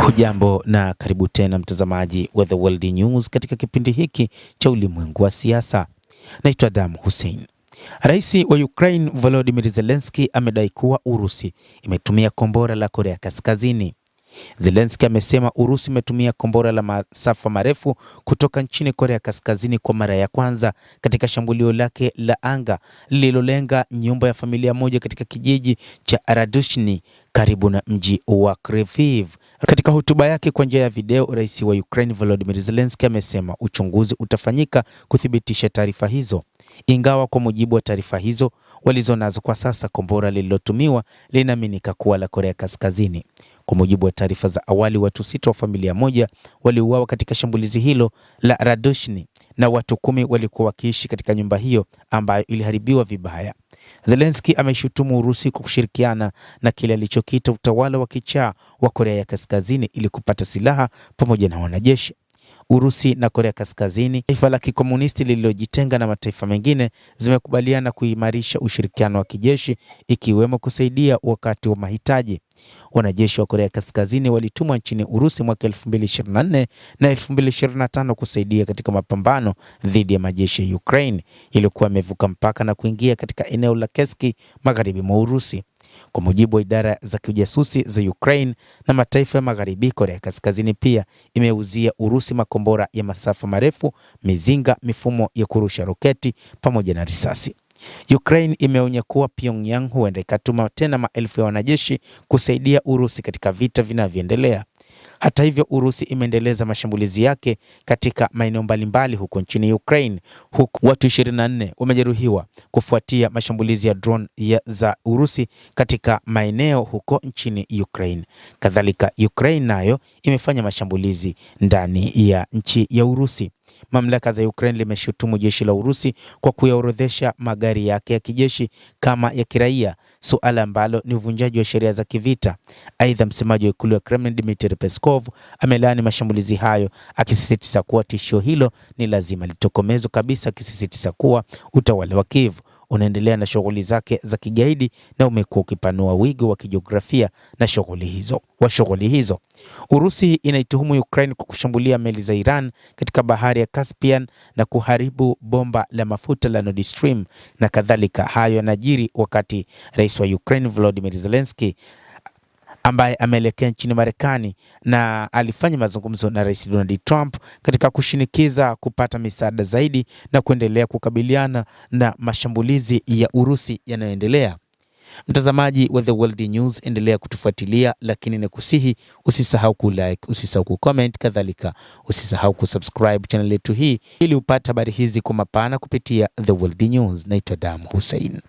Hujambo na karibu tena mtazamaji wa The World News katika kipindi hiki cha ulimwengu wa siasa. Naitwa Adam Hussein. Rais wa Ukraine Volodymyr Zelensky amedai kuwa Urusi imetumia kombora la Korea Kaskazini. Zelensky amesema Urusi imetumia kombora la masafa marefu kutoka nchini Korea Kaskazini kwa mara ya kwanza katika shambulio lake la anga lililolenga nyumba ya familia moja katika kijiji cha Radushny karibu na mji wa Kryvyi. Katika hotuba yake kwa njia ya video, Rais wa Ukraine Volodymyr Zelensky amesema uchunguzi utafanyika kuthibitisha taarifa hizo. Ingawa kwa mujibu wa taarifa hizo walizonazo kwa sasa, kombora lililotumiwa linaaminika kuwa la Korea Kaskazini. Kwa mujibu wa taarifa za awali, watu 6 wa familia moja waliuawa katika shambulizi hilo la Radushny na watu 10 walikuwa wakiishi katika nyumba hiyo ambayo iliharibiwa vibaya. Zelensky ameshutumu Urusi kwa kushirikiana na kile alichokiita utawala wa kichaa wa Korea ya Kaskazini ili kupata silaha pamoja na wanajeshi. Urusi na Korea Kaskazini, taifa la kikomunisti lililojitenga na mataifa mengine, zimekubaliana kuimarisha ushirikiano wa kijeshi, ikiwemo kusaidia wakati wa mahitaji. Wanajeshi wa Korea Kaskazini walitumwa nchini Urusi mwaka 2024 na 2025 kusaidia katika mapambano dhidi ya majeshi ya Ukraine yaliyokuwa yamevuka mpaka na kuingia katika eneo la Kursk magharibi mwa Urusi. Kwa mujibu wa idara za kijasusi za Ukraine na mataifa ya magharibi, Korea Kaskazini pia imeuzia Urusi makombora ya masafa marefu, mizinga, mifumo ya kurusha roketi pamoja na risasi. Ukraine imeonya kuwa Pyongyang huenda ikatuma tena maelfu ya wanajeshi kusaidia Urusi katika vita vinavyoendelea. Hata hivyo, Urusi imeendeleza mashambulizi yake katika maeneo mbalimbali huko nchini Ukraine, huku watu 24 wamejeruhiwa kufuatia mashambulizi ya drone za Urusi katika maeneo huko nchini Ukraine. Kadhalika, Ukraine nayo imefanya mashambulizi ndani ya nchi ya Urusi. Mamlaka za Ukraine limeshutumu jeshi la Urusi kwa kuyaorodhesha magari yake ya kijeshi kama ya kiraia, suala ambalo ni uvunjaji wa sheria za kivita. Aidha, msemaji wa ikulu ya Kremlin Dmitry Peskov amelaani mashambulizi hayo, akisisitiza kuwa tishio hilo ni lazima litokomezwe kabisa, akisisitiza kuwa utawala wa Kiev unaendelea na shughuli zake za kigaidi na umekuwa ukipanua wigo wa kijiografia na shughuli hizo. Urusi inaituhumu Ukraine kwa kushambulia meli za Iran katika bahari ya Caspian na kuharibu bomba la mafuta la Nord Stream na kadhalika. Hayo yanajiri wakati Rais wa Ukraine Volodymyr Zelensky ambaye ameelekea nchini Marekani na alifanya mazungumzo na Rais Donald Trump katika kushinikiza kupata misaada zaidi na kuendelea kukabiliana na mashambulizi ya Urusi yanayoendelea. Mtazamaji wa The World News, endelea kutufuatilia, lakini nikusihi usisahau kulike, usisahau kucomment, kadhalika usisahau kusubscribe channel yetu hii ili upate habari hizi kwa mapana kupitia The World News. Naitwa Adam Hussein.